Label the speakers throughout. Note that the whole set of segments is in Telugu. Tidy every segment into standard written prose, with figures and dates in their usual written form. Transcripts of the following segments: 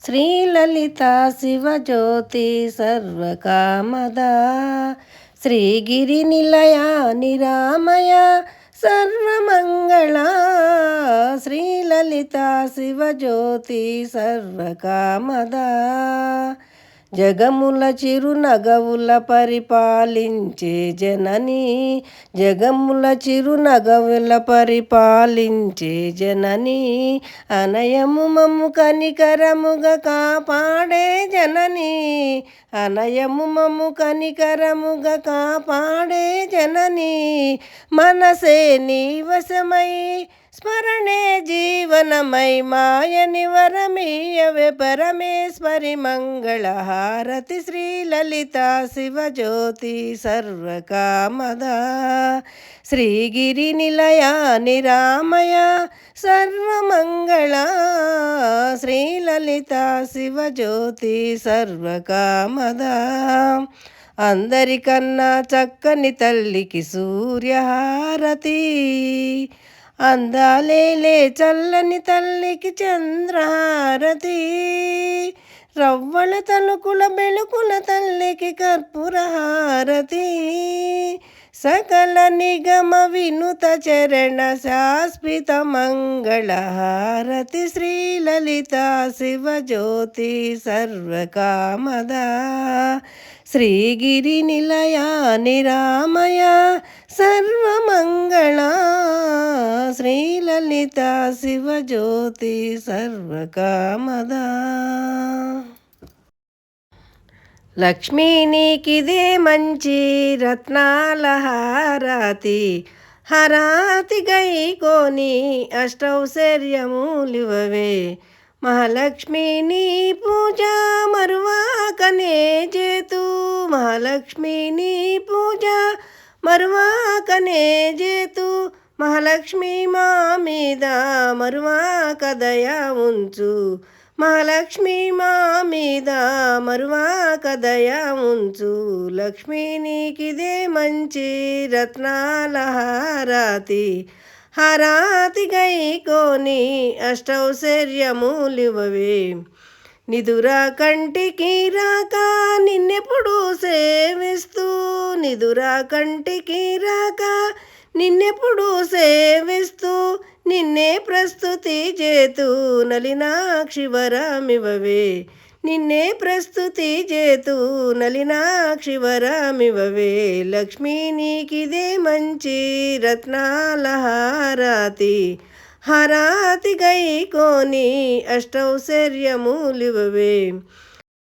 Speaker 1: శ్రీలలితా శివజ్యోతి సర్వకామదా శ్రీగిరి నిలయ నిరామయ సర్వమంగళ శ్రీలలితా శివజ్యోతి సర్వకామదా జగముల చిరునగవుల పరిపాలించే జనని జగముల చిరునగవుల పరిపాలించే జనని అనయము మమ్ము కనికరముగా కాపాడే జనని అనయము మమ్ము కనికరముగా కాపాడే జనని మనసే నీ వశమై స్మరణే జీవనమై మాయని వరమీయవే పరమేశ్వరి మంగళహారతి శ్రీలలితా శివజ్యోతి సర్వకామదా శ్రీగిరి నిలయ నిరామయ సర్వమంగళ శ్రీలలితా శివజ్యోతి సర్వకామదా అందరికన్నా చక్కని తల్లికి సూర్యహారతి అందాలేలే చల్లని తల్లికి చంద్రహారతి రవ్వల తలుకుల బెలుకుల తల్లికి కర్పూరహారతి సకల నిగమ వినుత చరణ శాశ్వత మంగళహారతి శ్రీలలితా శివజ్యోతి సర్వకామదా శ్రీగిరి నిలయ నిరామయ సర్వమంగళ శ్రీలలితా శివజ్యోతి సర్వకామదా లక్ష్మీ నీకిదే మంచి రత్నాల హారతి హరాతి గైకోని అష్టౌశ్వర్యములివవే మహాలక్ష్మి నీ పూజ మరువాకనే చేతు మహాలక్ష్మి నీ పూజ మరువాకనే చేతు మహాలక్ష్మి మా మీద మరువాక దయా ఉంచు మహాలక్ష్మి మా మీద మరువాక దయా ఉంచు లక్ష్మీ నీకిదే మంచి రత్నాల హారతి హరాతి గైకోని అష్టౌశ్వర్యములివవే నిదురా కంటికి రాక నిన్నెప్పుడు సేవిస్తూ నిదురా కంటికి రాక నిన్నెప్పుడు సేవిస్తూ నిన్నే ప్రస్తుతి చేతు నలినాక్షి వరమివవే నిన్నే ప్రస్తుతి చేతు నలినాక్షి వరమివవే లక్ష్మీ నీకిదే మంచి రత్నాల హారతి హరాతి గైకోని అష్టౌశ్వర్యములివవే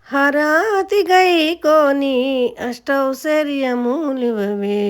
Speaker 1: హరాతి గైకోని అష్టౌశ్వర్యములివవే